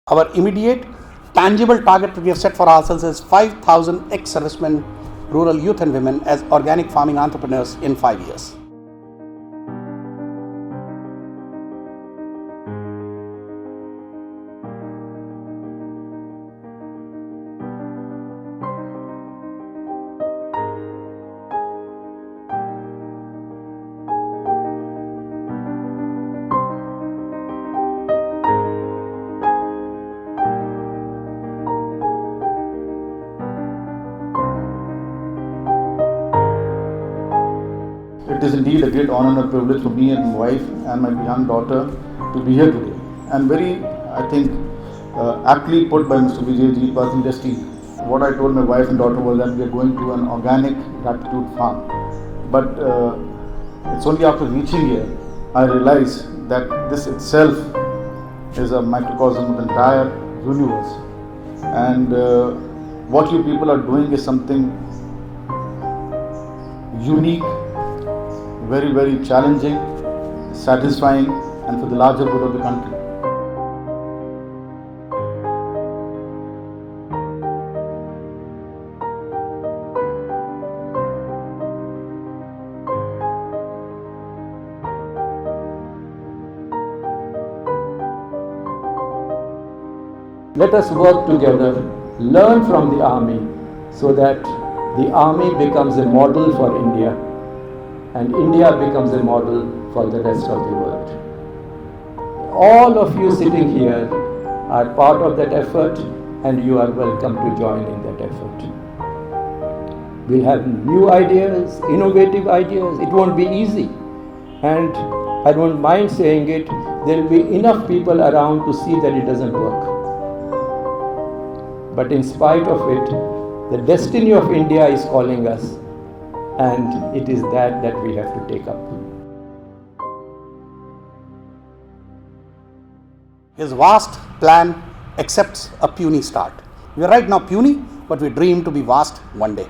Our immediate, tangible target that we have set for ourselves is 5,000 ex-servicemen, rural youth and women as organic farming entrepreneurs in 5 years. It is indeed a great honor and a privilege for me and my wife and my young daughter to be here today. And very, I think, aptly put by Mr. Vijay ji, Person Destiny. What I told my wife and daughter was that we are going to an organic Grattude farm. But it's only after reaching here I realized that this itself is a microcosm of the entire universe. And what you people are doing is something unique, very, very challenging, satisfying, and for the larger good of the country. Let us work together, learn from the army, so that the army becomes a model for India and India becomes a model for the rest of the world. All of you sitting here are part of that effort, and you are welcome to join in that effort. We'll have new ideas, innovative ideas. It won't be easy, and I don't mind saying it, there will be enough people around to see that it doesn't work. But in spite of it, the destiny of India is calling us, and it is that we have to take up. His vast plan accepts a puny start. We are right now puny, but we dream to be vast one day.